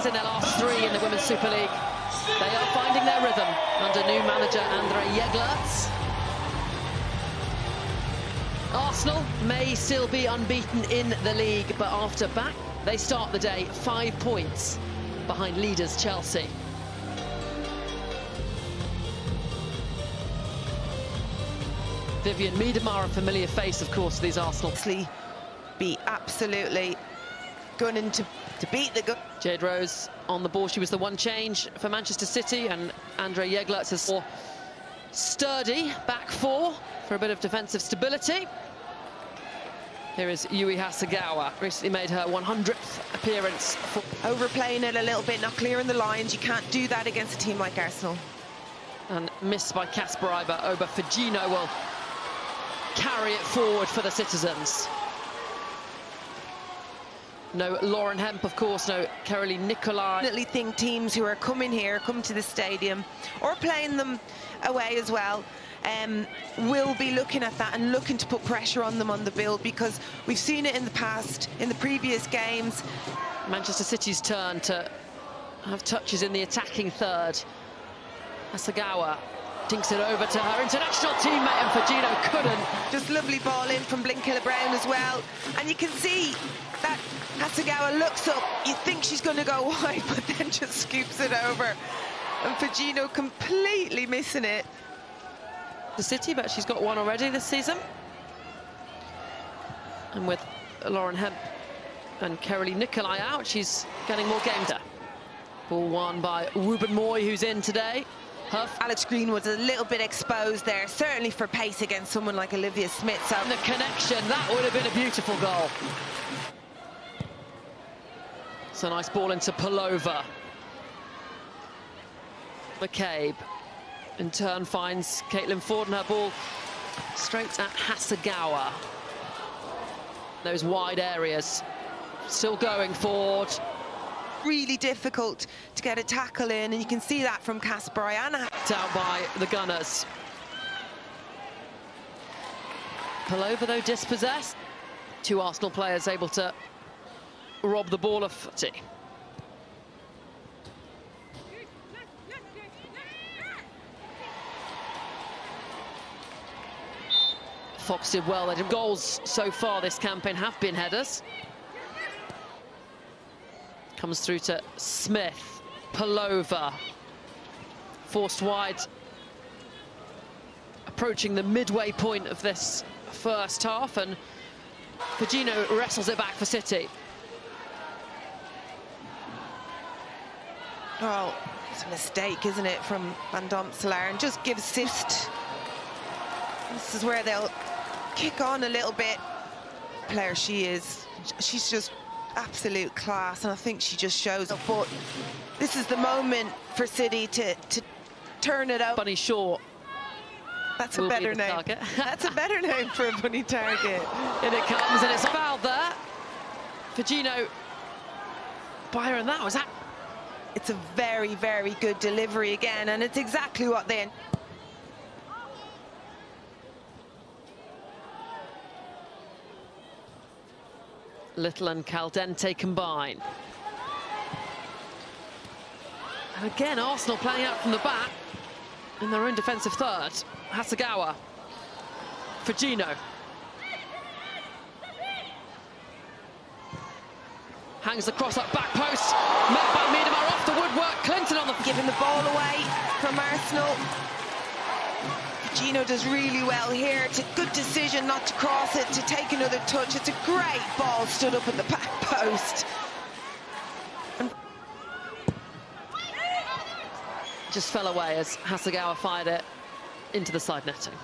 wins in their last 3 in the Women's Super League. They are finding their rhythm under new manager Andrea Jeglerts. Arsenal may still be unbeaten in the league, but after back, they start the day 5 points behind leaders Chelsea. Vivian Miedemar, a familiar face, of course, to these Arsenal. Be absolutely gunning to beat the... Jade Rose on the ball. She was the one change for Manchester City, and Andrea Jeglerts has more sturdy back 4 for a bit of defensive stability. Here is Yui Hasegawa, recently made her 100th appearance. Overplaying it a little bit, not clearing the lines. You can't do that against a team like Arsenal. And missed by Kasper Oba. Fagino will carry it forward for the citizens. No Lauren Hemp, of course, no Caroline Nicolai. I definitely think teams who are coming to the stadium, or playing them away as well, will be looking at that and looking to put pressure on them on the build, because we've seen it in the past, in the previous games. Manchester City's turn to have touches in the attacking third. Hasegawa dinks it over to her international teammate, and Fagino couldn't. Just lovely ball in from Blinkiller-Brown as well. And you can see that Hasegawa looks up. You think she's going to go wide, but then just scoops it over. And Fagino completely missing it. The City, but she's got one already this season. And with Lauren Hemp and Caroline Nicolai out, she's getting more game time. Ball won by Ruben Moy, who's in today. Alex Green was a little bit exposed there, certainly for pace against someone like Olivia Smith. So the connection, that would have been a beautiful goal. It's a nice ball into Palova. McCabe in turn finds Caitlin Ford, and her ball straight at Hasegawa. Those wide areas, still going forward. Really difficult to get a tackle in, and you can see that from Kasper Ayana. Out by the Gunners. Palova, though, dispossessed. 2 Arsenal players able to rob the ball of City. Fox did well. They didn't. Goals so far this campaign have been headers. Comes through to Smith. Palova. Forced wide. Approaching the midway point of this first half, and Fagino wrestles it back for City. Well, it's a mistake, isn't it, from Van Domselaar, and just gives assist. This is where they'll kick on a little bit. Player she is. She's just absolute class, and I think she just shows up. But this is the moment for City to turn it out. Bunny Shaw. That's a better name. That's a better name for a bunny target. In it comes, and it's fouled there. Fagino. Byron, that was that. It's a very, very good delivery again, and it's exactly what they... Little and Caldente combine. And again, Arsenal playing out from the back in their own defensive third. Hasegawa. Fagino. Hangs the cross up back post. Met by Miedemar off the woodwork. Clinton on the... Giving the ball away from Arsenal. Fagino does really well here. It's a good decision not to cross it, to take another touch. It's a great ball stood up at the back post. And just fell away as Hasegawa fired it into the side netting.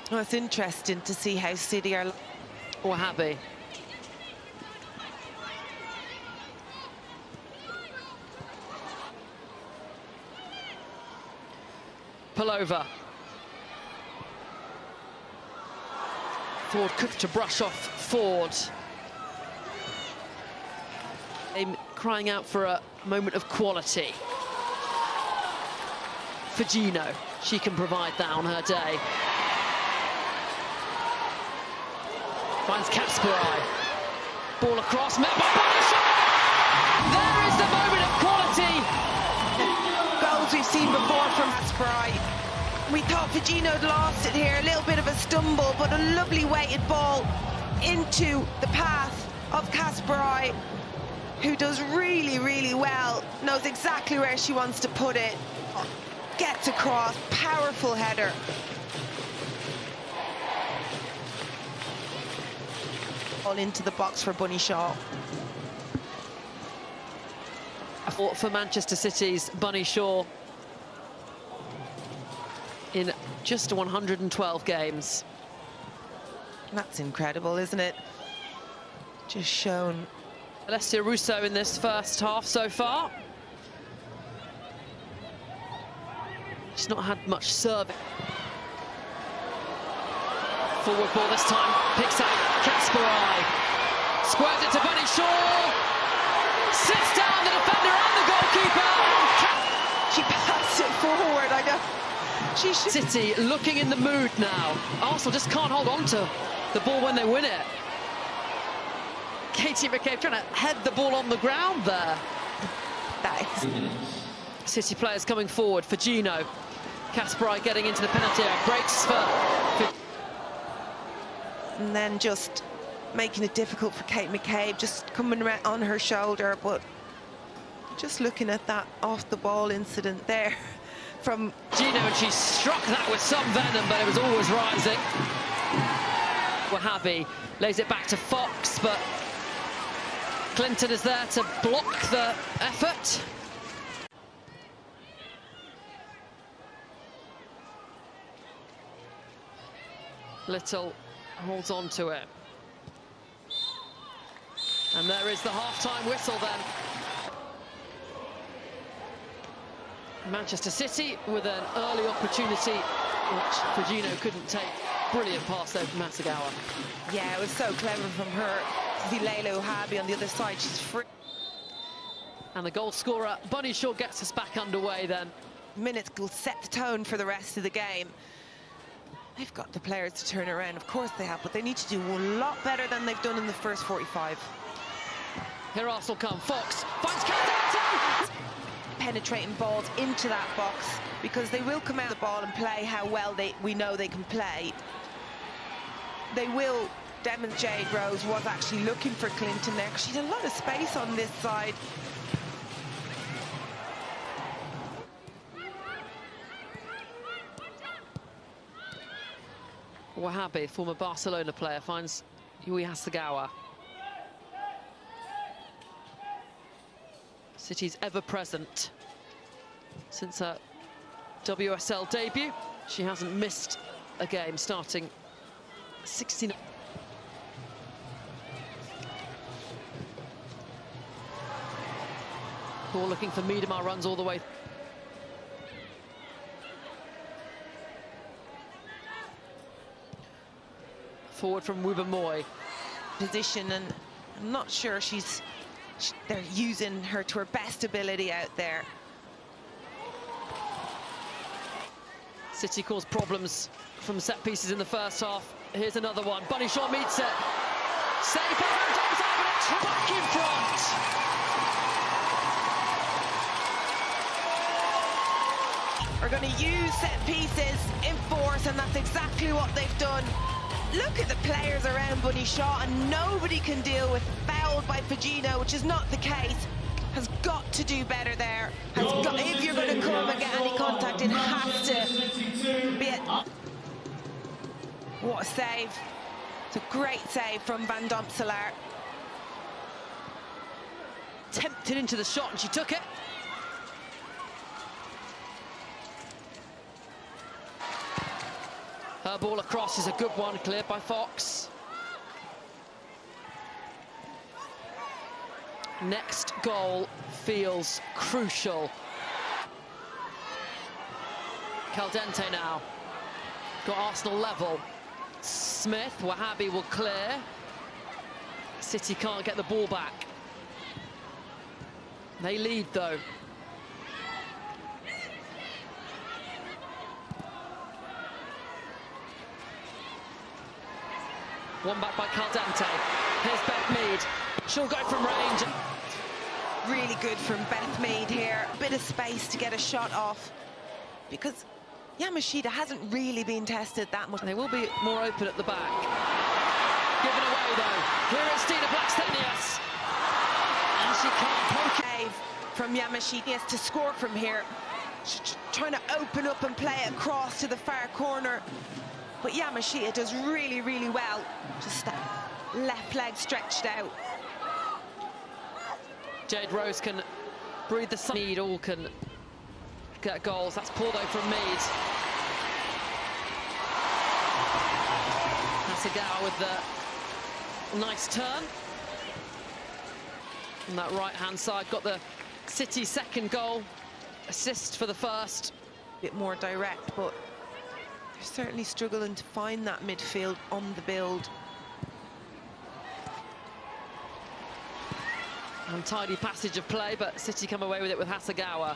Well, it's interesting to see how City are... Or happy. Palova. Ford cooked to brush off Ford. Crying out for a moment of quality. Fagino, she can provide that on her day. Finds Kasper. Ball across, met by Bunny Shaw! Fujino had lost it here, a little bit of a stumble, but a lovely weighted ball into the path of Kasparai, who does really, really well, knows exactly where she wants to put it, gets across, powerful header. All into the box for Bunny Shaw. For Manchester City's Bunny Shaw in just 112 games. That's incredible, isn't it? Just shown. Alessia Russo in this first half so far. She's not had much serving. Forward ball this time, picks out Kasparai. Squares it to Bunny Shaw. Sits down the defender and the goalkeeper. She passed it forward, I know. She should. City looking in the mood now. Arsenal just can't hold on to the ball when they win it. Katie McCabe trying to head the ball on the ground there. That is. City players coming forward for Gino. Kasparai getting into the penalty area. Breaks for... And then just making it difficult for Kate McCabe, just coming around on her shoulder, but just looking at that off-the-ball incident there from Gino, and she struck that with some venom, but it was always rising. Wahhabi lays it back to Fox, but Clinton is there to block the effort. Little holds on to it. And there is the half-time whistle then. Manchester City with an early opportunity, which Fujino couldn't take. Brilliant pass there from Masagawa. Yeah, it was so clever from her. Zilela Wahhabi on the other side, she's free. And the goal scorer, Bunny Shaw, gets us back underway then. Minutes will set the tone for the rest of the game. They've got the players to turn around, of course they have, but they need to do a lot better than they've done in the first 45. Here Arsenal come, Fox finds Caldente! Penetrating balls into that box, because they will come out the ball and play how well we know they can play. They will demonstrate. Rose was actually looking for Clinton there, because she had a lot of space on this side. Wahhabi, former Barcelona player, finds Yui Hasegawa. City's ever-present since her WSL debut. She hasn't missed a game, starting 69. Ball looking for Miedema, runs all the way. Forward from Wubamoy. Position, and I'm not sure they're using her to her best ability out there. City caused problems from set pieces in the first half. Here's another one. Bunny Shaw meets it. Save by Van Dijk, but it's back in front. We're going to use set pieces in force, and that's exactly what they've done. Look at the players around Bunny Shaw, and nobody can deal with fouled by Fujino, which is not the case. Has got to do better there. If you're going to come and get any contact, it has to be What a save. It's a great save from Van Domselaar. Tempted into the shot, and she took it. Her ball across is a good one, cleared by Fox. Next goal feels crucial. Caldente now. Got Arsenal level. Smith, Wahhabi will clear. City can't get the ball back. They lead though. One back by Caldente. Here's Beth Mead. She'll go from range. Really good from Beth Mead here. A bit of space to get a shot off, because Yamashita hasn't really been tested that much. They will be more open at the back. Given away though. Here is Stina Blackstenius. And she can't poke it. From Yamashita, he has to score from here. She's trying to open up and play it across to the far corner. But Yamashita does really, really well. Just that left leg stretched out. Jade Rose can breathe the sun. Mead all can get goals. That's poor though from Mead. Hasegawa with the nice turn. On that right-hand side, got the City second goal. Assist for the first. A bit more direct, but they're certainly struggling to find that midfield on the build. Untidy passage of play, but City come away with it with Hasegawa.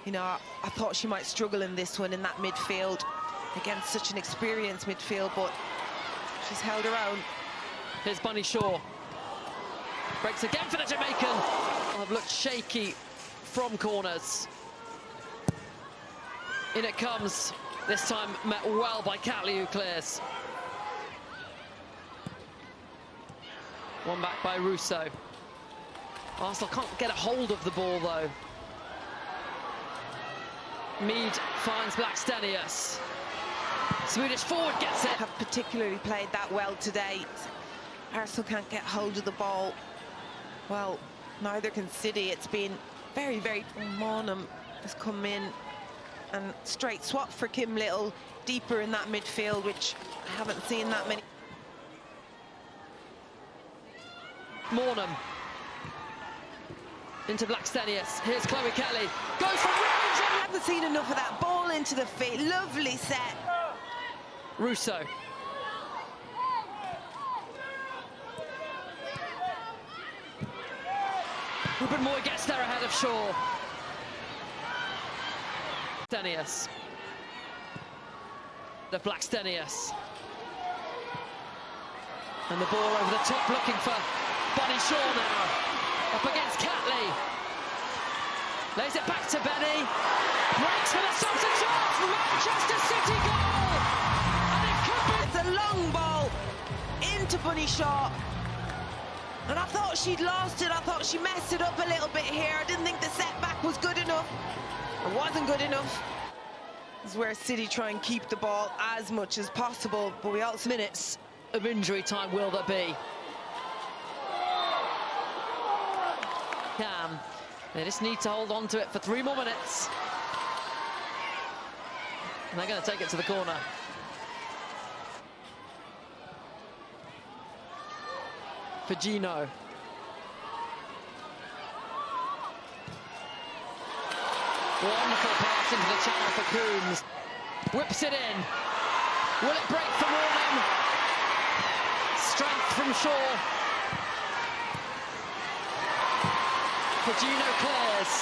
You know, I thought she might struggle in this one in that midfield against such an experienced midfield, but she's held her own. Here's Bunny Shaw. Breaks again for the Jamaican. I've looked shaky from corners. In it comes. This time met well by Catley, who clears. One back by Russo. Arsenal can't get a hold of the ball though. Mead finds Blackstenius. Swedish forward gets it. Have particularly played that well today. Arsenal can't get hold of the ball. Well, neither can City. It's been very, very... Monum has come in and straight swap for Kim Little, deeper in that midfield, which I haven't seen that many. Mornham into Blackstenius. Here's Chloe Kelly. Goes for range. I haven't seen enough of that ball into the feet. Lovely set. Russo. Ruben Moy gets there ahead of Shaw. Blackstenius. The Blackstenius. And the ball over the top looking for Bunny Shaw now. Up against Catley. Lays it back to Benny. Breaks for the substitute. Manchester City goal. And it could be. It's a long ball into Bunny Shaw. And I thought she'd lost it. I thought she messed it up a little bit here. I didn't think the setback was good enough. It wasn't good enough. This is where City try and keep the ball as much as possible. But we also... Minutes of injury time will there be? They just need to hold on to it for 3 more minutes. And they're going to take it to the corner. For Gino. Wonderful pass into the channel for Coombs. Whips it in. Will it break for Mornham? Strength from Shaw. For Gino clears.